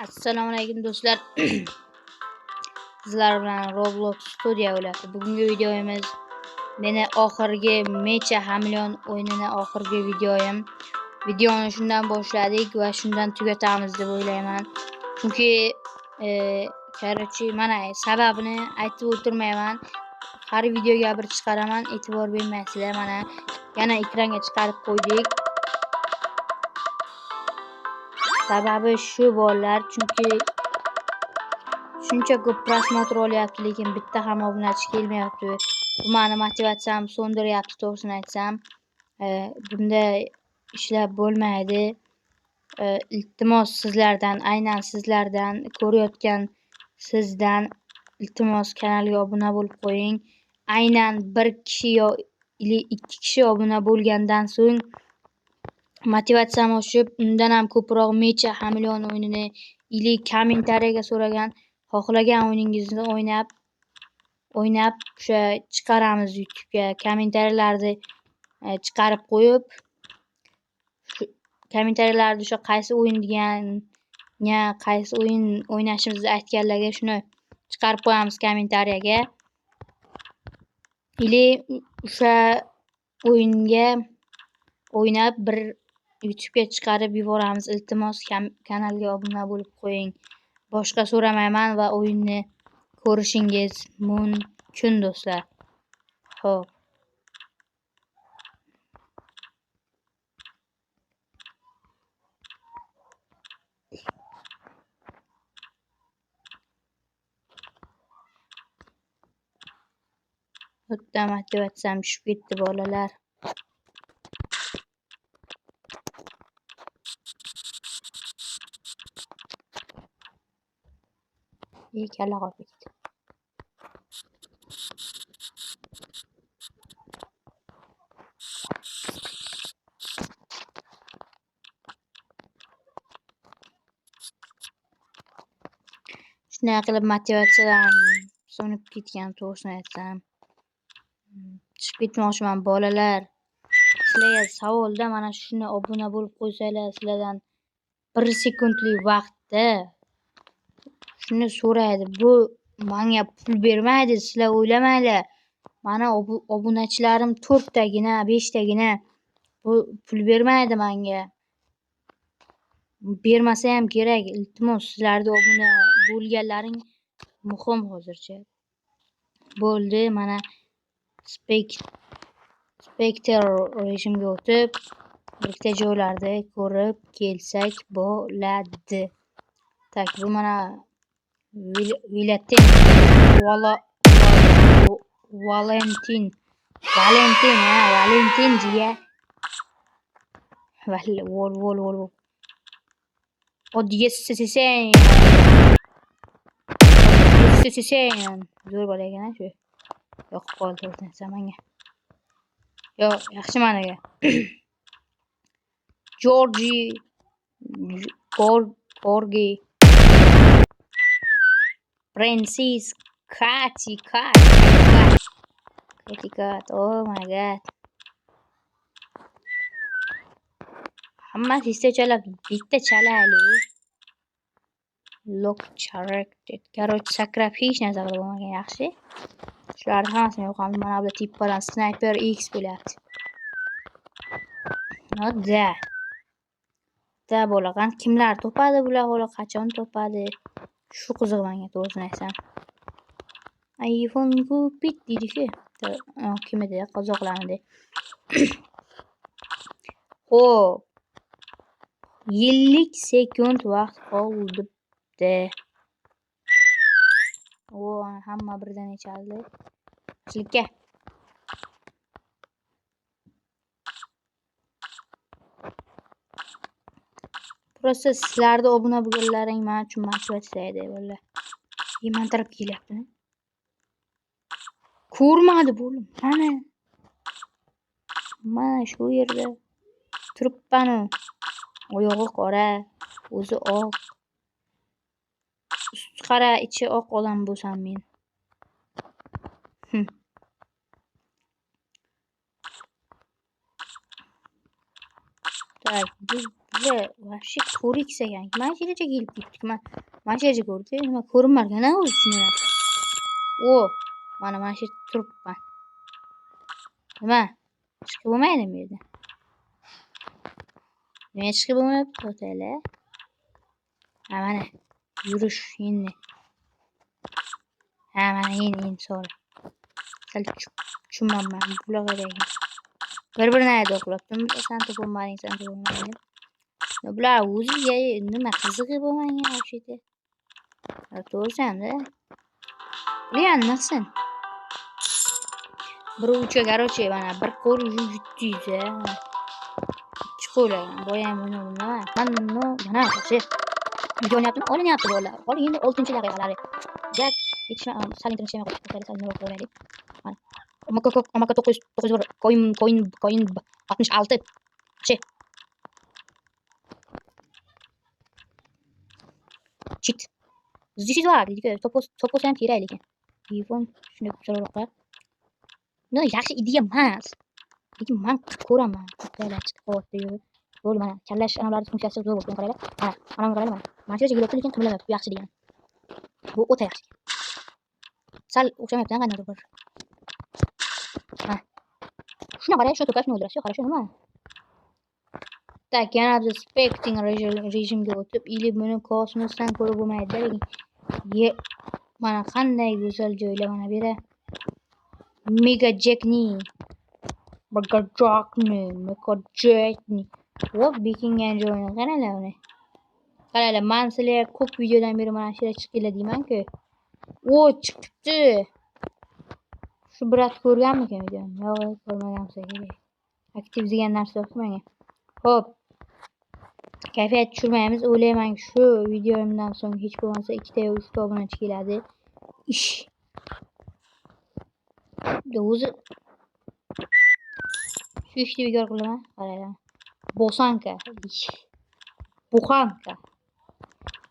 Assalomu alaykum do'stlar. Sizlar bilan Roblox Studio o'yladi. Bugungi videomiz meni oxirgi Mecha Hamilyon o'yinini oxirgi videoyim. Videoni shundan boshladik va shundan tugatamiz deb o'ylayman. Chunki mana sababini aytib o'tirmayman. Har videoga bir chiqaraman, e'tibor bermaysizlar. Mana yana ekranga chiqarib qo'ydik. Sababi shu bolalar, chunki shuncha ko'p prosmotr olyapti, lekin bitta ham obunachi kelmayapti. Bu meni motivatsiyamni so'ndiryapti, to'g'risini aytsam. Bunday ishlab bo'lmaydi. Iltimos sizlardan, aynan sizlardan, ko'rayotgan sizdan iltimos kanalga obuna bo'lib qo'ying. Aynan bir kishi yoki ikki kishi obuna bo'lgandan so'ng motivatsiyam oshib, undan ham ko'proq Mecha Hamilyon o'yinini ili kommentariyaga so'ragan xohlagan o'yiningizni o'ynab o'sha chiqaramiz YouTube'ga. Kommentariyalarni chiqarib qo'yib, kommentariyalarda o'sha qaysi o'yin degan, qaysi o'yin o'ynashimizni aytganlarga shuni chiqarib qo'yamiz kommentariyaga. Ili o'sha o'yinga o'ynab bir YouTube'ga chiqarib yuboramiz. Iltimos kanalga obuna bo'lib qo'ying. Boshqa so'ramayman va o'yinni ko'rishingiz mumkin do'stlar. Xo'p. Bitta motivatsiyam tushib ketdi bolalar. Kalla qolib ketdi. Shunday qilib motivatsiyadan so'nib ketgan, to'g'risini aytsam. Tushib ketmoqchiman bolalar. Sizlarga savolda mana shuni obuna bo'lib qo'ysanglar, sizlardan 1 sekundlik vaqtda shuni so'raydi. Bu menga pul bermaydi, sizlar o'ylamanglar. Mana obunachilarim 4 tagina, 5 tagina. Bu pul bermaydi menga. Bermasa ham kerak. Iltimos sizlarni obuna bo'lganlaring muhim hozircha. Bo'ldi, mana Spectre rejimga o'tib, bitta joylarda ko'rib kelsak bo'ladi. Tak, bu mana Valentin jiya. Vol. Oddiga sesang. Zo'r bola ekan shu. Yo'q qoldi o'rtansa menga. Yo'q, yaxshi managa. Gorgi. Princess Kati. Oh my god. Hammasi hissa chalab, bitta chalayli. Lock character. Короче, sakrab hech narsa qilib bo'lmagan, yaxshi. Shularni hammasini yo'qamiz. Mana bu tippadan Sniper X bo'lyapti. Nodda. Da bo'lgan kimlar topadi bular, xo'la qachon topadi? Shu qiziq menga, to'g'risini aytsam. iPhone ko'pit deydi-ku. Kim edi? Qozoqlarnida. Xo'p. 50 sekund vaqt qoldi. Hamma birdan ichaldi. Chilikka. Prosta sizlarni obuna bo'lganlaring men uchun motivatsiya edi, vallahi. Men taraf kelyapti. Ko'rmadi bo'lim. Mana shu yerda turibman. Oyog'i qora, o'zi oq. Usti qara, ichi oq odam bo'lsam men. Tak, Ular вообще ko'rik ekan. Mana shu yerga kelib ketdik. Mana shu yerga ko'rdi. Nima ko'rinmarkan o'zi shuni. O, mana shu yerda turibman. Nima? Chiqib bo'lmaydimi bu yerdan? Nima chiqib bo'lmayapti to'tali? Ha mana yurish endi. Ha mana endi so'ra. Sal tushunmayman bularga. Bir-birini aytib sen topolmading, sen topolmading. Bular o'ziga nima qizig'i bo'lmagan o'sha yerda. To'g'risam-da. Bular naqsin. Bir ucha garoche mana bir qo'l 700 ikki qo'l boya ham o'ynadim nima. Mana yana o'sha video o'ynayaptim, o'ynayapti bolalar. Hozir endi 6-chi daqiqalari. Jak yetishma sal internet ishlamay qoldi. Sal nima qo'yaylik. Mana Omaka 901 coin 66. Che. Cheat. Zishid var dedi. Topos ham kerak lekin. Telefon shunday chiroqlar. No, yaxshi ideya emas. Lekin men ko'raman. Chiqib qoldi. Bo'ldi mana kallash analari funksiyasi zo'r bo'lgan qaranglar. Mana qaranglar mana. Mana shu yerga lekin qimilmayapti. Bu yaxshi degan. Bu o'ta yaxshi. Sal o'xshamayapti qandaydir bir. Ha. Shuna qarang, shu to'kashni o'ldirasiz, qarang shu nima? Tak, yana biz specting rejimga o'tib, ili buni kosmosdan ko'rib bo'lmaydi, lekin mana qanday go'zal joylar mana bu yerda. Mega Jackni. Hop, bekingan joyini qaranglar uni. Qaranglar, men sizlarga ko'p videodan beri mana shu yerga chiqinglar deyman-ku. O, chiqibdi. Shu birat ko'rganmikan videoni? Yo'q, ko'rmagansiz kerak. Aktiv degan narsa yo'q menga. Hop. Kayfiyat tushirmaymiz. O'ylayman shu videomdan so'ng hech bo'lmasa 2 yo 3 ta obunachi keladi. Ish. O'zi shu ishni bekor qilaman. Qaranglar. Bosanka. Buxanka.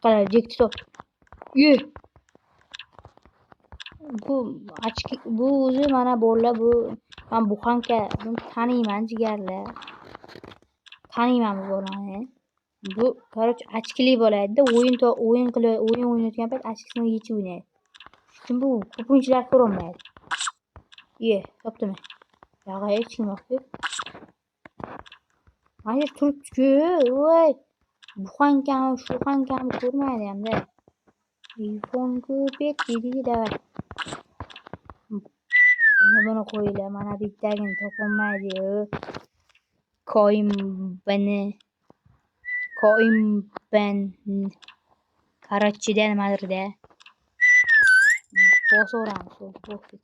Qarang, TikTok. Bu o'zi mana bolalar bu men Buxanka taniyman jigarlar. Taniyman bu bolani. Bu короче ochkili bo'ladi-da, o'yin o'ynayotgan payt ochkisini yechib o'ynaydi. Chunki bu ko'pinchalar ko'rolmaydi. Topdimi? Yo'q, hech kim yo'q-ku. Mana turibdi-ku, voy. Buxankami, shuxankami ko'rmaydi ham-da. Telefon ko'pet dedi davay. Buni qo'yinglar, mana bittagini topolmaydi-yu. Coin Karachi'da nimadir-da. Bosoramiz, pofik.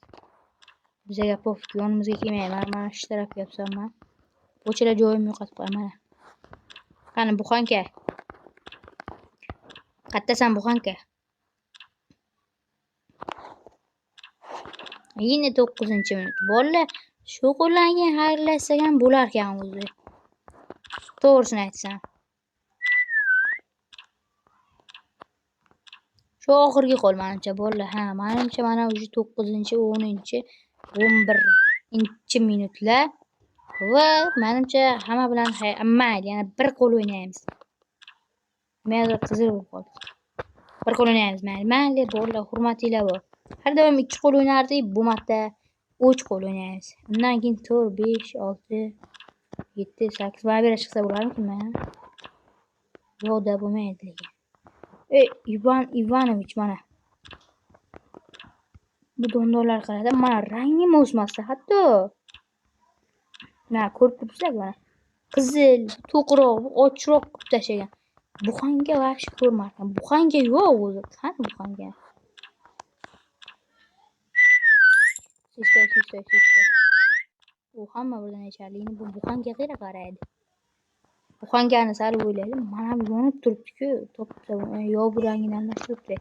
Bizga pofik, yonimizga kelmaydi. Mana shu tarafga yopsam-man. Bo'chalar joyim yo'qotib qo'yaman. Qani Buxanka. Qattasan Buxanka? Yine 9-minut. Bolalar shu qo'llangan xayrlashsak ham bo'lar ekan o'zi. To'g'risini aytsam. Shu oxirgi qo'l menimcha bolalar. Ha, menimcha mana o'sha 9-chi, 10-chi, 11-chi minutlar va menimcha hamma bilan mayli, yana bir qo'l o'ynaymiz. Menda qizil bo'lib qoldi. Bir qo'l o'ynaymiz, mayli, bolalar hurmatinglar bor. Har doim 2 qo'l o'ynardik, bu marta 3 qo'l o'ynaymiz. Undan keyin 4, 5, 6, 7, 8 mana bir chiqsa bo'larmikin? Yo'qda bo'lmaydi lekin. Ivanovich mana. Bu dondorlar qarada, mana rangim o'smasdi hatto. Mana ko'rib turibsizlar mana. Qizil, to'qroq, ochroq qilib tashlagan. Buxanga vaqti ko'rmadim. Buxanga yo'q o'zi. Qani Buxanga? Sister. U hamma birdan aytadi, bu Buxanga qara qaraydi. Buxangani sal o'ylaydi, mana bu yonib turibdi-ku, topda yo'q bu rangini almashtiribdi.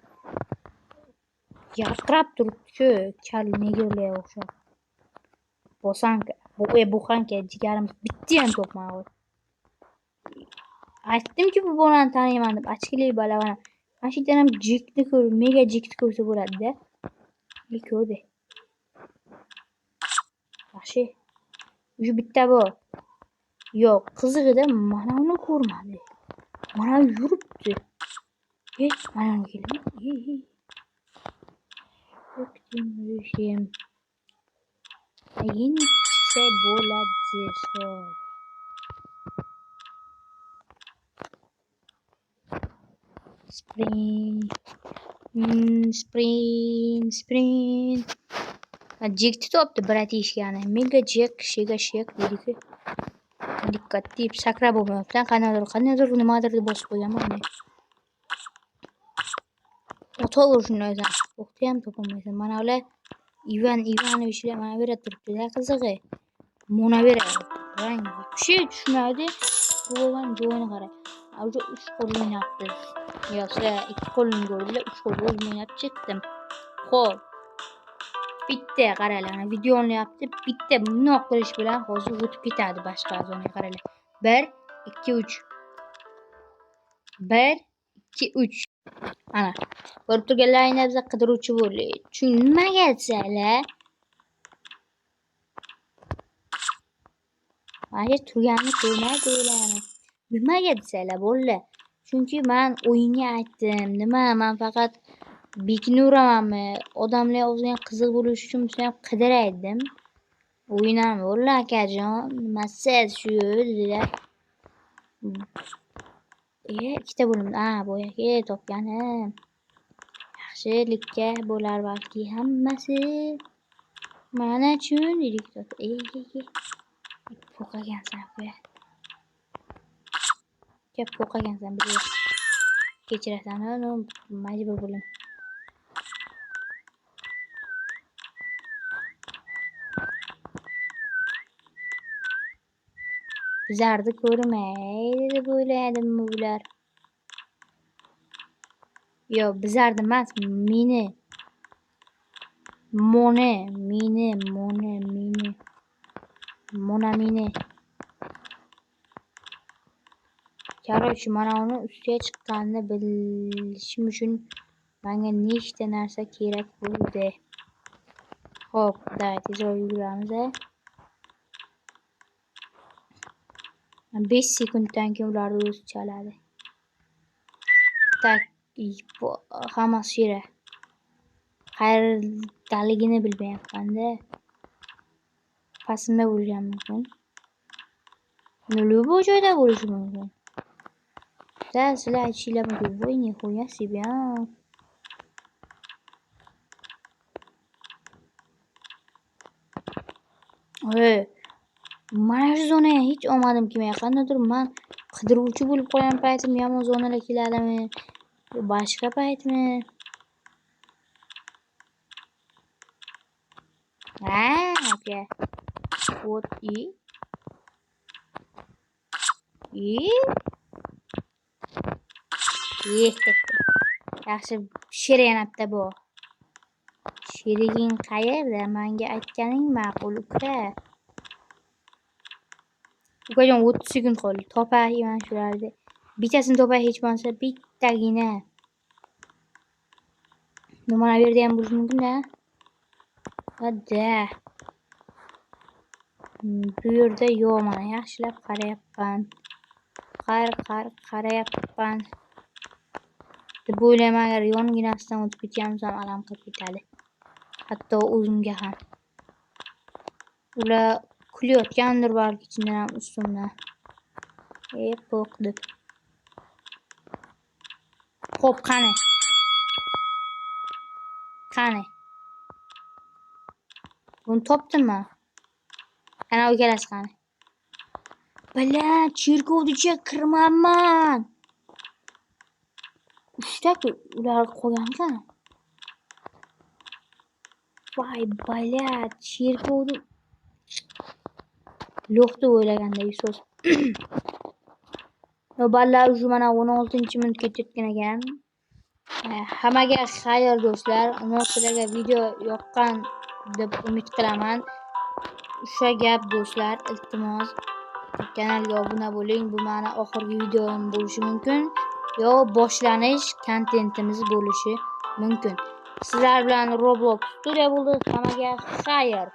Yarqirab turibdi-ku, kal negirlarga o'xshab. Bosanka, Buxanka jigarimiz bitta ham topmadi. Aytdimki bu bolani taniyman deb, ochkili bola mana. Mana shu yerdan ham jikni ko'rib, mega jikni ko'rsa bo'ladi-da. Yaxshi. Shu bitta bu. Yo'q, qizig'ida mana uni ko'rmadi. Mana yuribdi. Mana uni keldi. O'ktim yurishim. Endi chiqsa bo'ladi. Sprint. Jack'ni topdi, bratishkani. Mega Jack, Shega Shek deydi. Dikkat deyip sakrab bo'lmayapti. Qanaqadir nimadir deb bosib qo'yganman. Oto'g'ri shuni o'zim. O'qni ham topolmaysan. Mana ular Ivan Ivanovich mana berib turibdi-da, qizig'i. Mona beradi. Rang вообще tushmaydi. Bo'lgan joyini qarang. Avjo 3 qo'l o'ynabdi. Yo'qsa 2 qo'lni ko'rdilar, 3 qo'l o'ynab chiqdim. Xo'p. Bitta qaranglar, video olyapti. Bitta bundoq qilish bilan hozir o'tib ketadi boshqa zonaga qaranglar. 1 2 3. 1 2 3. Ana. Ko'rib turganlaringizda biz qidiruvchi bo'ldik. Tushunmaga aytsanglar. Mana turganini ko'rmaydi ularni. Nimaga desanglar bo'ldi. Chunki men o'yinga aytdim. Nima, men faqat beknuramanmi? Odamlar o'ziga qiziq bo'lish uchun ham qidiraydim. O'yinam bo'ldi akajon. Nimasiz shu dedilar. Ikkita bo'lim. Bo'yagi topganim. Yaxshilikka bo'lar balki hammasi. Mana uchun dedik. Po'qagansan qo'ya. Gap po'qagansan bir. Kechirasan, majbur bo'lim. Bizlarni ko'rmaydi deb o'yladim bular. Yo, bizlarni emas, meni. Meni. Короче, mana uni ustiga chiqqanini bilishim uchun menga nechta narsa kerak bo'ldi. Xo'p, tezroq yuguramiz. 5 sekunddan keyin ularni o'zi chaladi. Tak, hammasi shira. Qayerdaligini bilmayapman-da. Pasimda bo'lgan mumkin. Любой joyda bo'lishi mumkin. Sizlar aytishinglar mumkin. Voy, nihoya себе. Mana shu zonaga hech omadim kelmay qandadir men qidiruvchi bo'lib qolgan paytim yomon zonalar keladimi? Boshqa paytmi? Aka. Вот и yaxshi shiryanapti bu. Sheriging qayerda? Menga aytganing ma'qul ukra. Ukajon 30 sekund qoldi. Topayman shularni. Bittasini topay hech bo'lmasa bittagina. Mana bu yerda ham bo'lishi mumkin-da. Hadi. Bu yerda yo'q, mana yaxshilab qarayapman. Qarayapman. Deb o'ylayman, agar yonginasidan o'tib ketganimizdan alam qilib ketadi. Hatto o'zimga ham. Ular kulayotgandir balki chindan ham ustimdan. Po'qdi. Xo'p, qani. Buni topdimmi? Ana o'galasi qani. Bilan cherkovgacha kirmanman. 3 ta ular qo'ygan-ku. Voy, balat, cherkovni lo'qdi o'ylagandagi so'z. Ballar уже mana 16-minut ketayotgan ekan. Hammaga xayr do'stlar. Sizlarga video yoqqan deb umid qilaman. O'sha gap do'stlar, iltimos kanalga obuna bo'ling. Bu mana oxirgi videom bo'lishi mumkin. Yo boshlanish kontentimiz bo'lishi mumkin. Sizlar bilan Roblox studiya bo'ldi. Hammaga xayr.